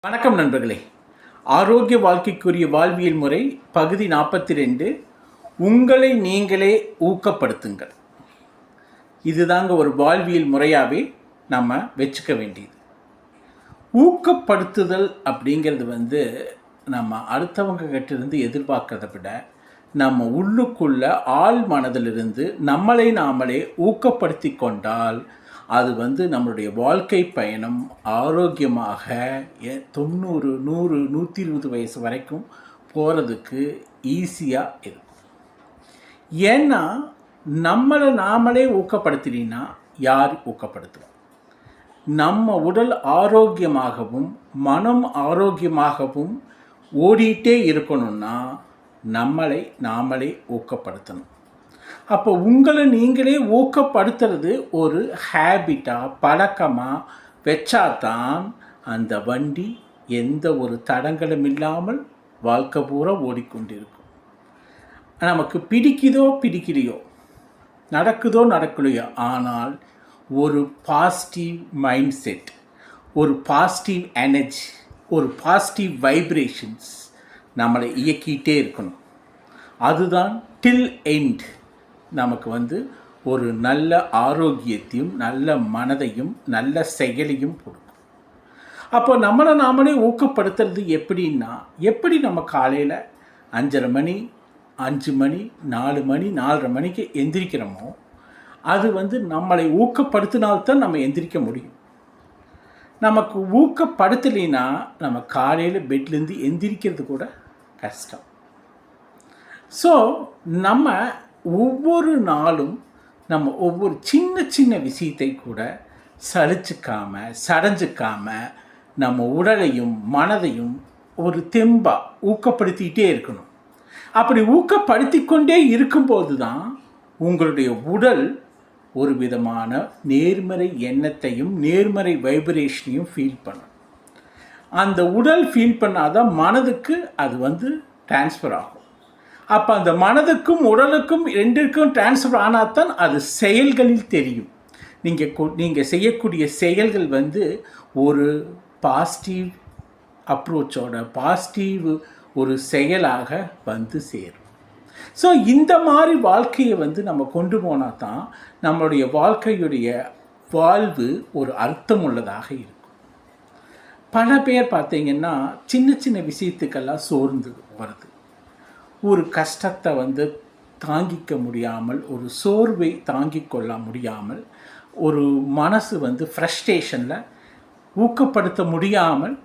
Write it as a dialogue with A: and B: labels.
A: வணக்கம் நண்பர்களே. ஆரோக்கிய வாழ்க்கைக்குரிய வாழ்வியல் முறை பகுதி 42. உங்களை நீங்களே ஊக்கப்படுத்துங்கள். இதுதாங்க ஒரு வாழ்வியல் முறையாகவே நம்ம வச்சுக்க வேண்டியது. ஊக்கப்படுத்துதல் அப்படிங்கிறது நம்ம அடுத்தவங்க கிட்டேருந்து எதிர்பார்க்கறத விட நம்ம உள்ளுக்குள்ள ஆழ் மனதிலிருந்து நம்மளை நாமளே ஊக்கப்படுத்தி கொண்டால் அது நம்மளுடைய வாழ்க்கை பயணம் ஆரோக்கியமாக 90, 100, 120 வயசு வரைக்கும் போகிறதுக்கு ஈஸியாக இருக்கும். ஏன்னா நம்மளை நாமளே ஊக்கப்படுத்தினா யார் ஊக்கப்படுத்துவோம்? நம்ம உடல் ஆரோக்கியமாகவும் மனம் ஆரோக்கியமாகவும் ஓடிட்டே இருக்கணும்னா நம்மளை நாமளே ஊக்கப்படுத்தணும். அப்போ உங்களை நீங்களே ஊக்கப்படுத்துறது ஒரு ஹேபிட்டாக பழக்கமாக வச்சாதான் அந்த வண்டி எந்த ஒரு தடங்களும் இல்லாமல் வாழ்க்கை பூரா ஓடிக்கொண்டிருக்கும். நமக்கு பிடிக்கலையோ நடக்கலையோ, ஆனால் ஒரு பாசிட்டிவ் மைண்ட் செட், ஒரு பாசிட்டிவ் எனர்ஜி, ஒரு பாசிட்டிவ் வைப்ரேஷன்ஸ் நம்மளை இயக்கிட்டே இருக்கணும். அதுதான் டில் எண்ட் நமக்கு ஒரு நல்ல ஆரோக்கியத்தையும் நல்ல மனதையும் நல்ல செயலையும் கொடுக்கும். அப்போ நம்மளை நாமளே ஊக்கப்படுத்துறது எப்படின்னா, எப்படி நம்ம காலையில் 5:30 மணி 5 மணி 4 மணி 4:30 மணிக்கு எந்திரிக்கிறோமோ அது நம்மளை ஊக்கப்படுத்தினால்தான் நம்ம எந்திரிக்க முடியும். நமக்கு ஊக்கப்படுத்தலைன்னா நம்ம காலையில் பெட்லேருந்து எந்திரிக்கிறது கூட கஷ்டம். ஸோ நம்ம ஒவ்வொரு நாளும் நம்ம ஒவ்வொரு சின்ன விஷயத்தை கூட சடைஞ்சிக்காமல் நம்ம உடலையும் மனதையும் ஒரு தெம்பாக ஊக்கப்படுத்திக்கிட்டே இருக்கணும். அப்படி ஊக்கப்படுத்தி கொண்டே இருக்கும்போது தான் உங்களுடைய உடல் ஒரு விதமான நேர்மறை எண்ணத்தையும் நேர்மறை வைப்ரேஷனையும் ஃபீல் பண்ணும். அந்த உடல் ஃபீல் பண்ணாதான் மனதுக்கு அது டிரான்ஸ்ஃபர் ஆகும். அப்போ அந்த மனதுக்கும் உடலுக்கும் ரெண்டிற்கும் டிரான்ஸ்ஃபர் ஆனால் தான் அது செயல்களில் தெரியும். நீங்கள் செய்யக்கூடிய செயல்கள் ஒரு பாசிட்டிவ் அப்ரோச்சோட பாசிட்டிவ் ஒரு செயலாக சேரும். ஸோ இந்த மாதிரி வாழ்க்கையை நம்ம கொண்டு போனால் தான் நம்மளுடைய வாழ்க்கையுடைய வாழ்வு ஒரு அர்த்தம் உள்ளதாக இருக்கும். பல பேர் பார்த்தீங்கன்னா சின்ன விஷயத்துக்கெல்லாம் சோர்ந்து வருது. ஒரு கஷ்டத்தை தாங்கிக்க முடியாமல், ஒரு சோர்வை தாங்கிக் கொள்ள முடியாமல், ஒரு மனசு ஃப்ரஸ்ட்ரேஷனில் ஊக்கப்படுத்த முடியாமல்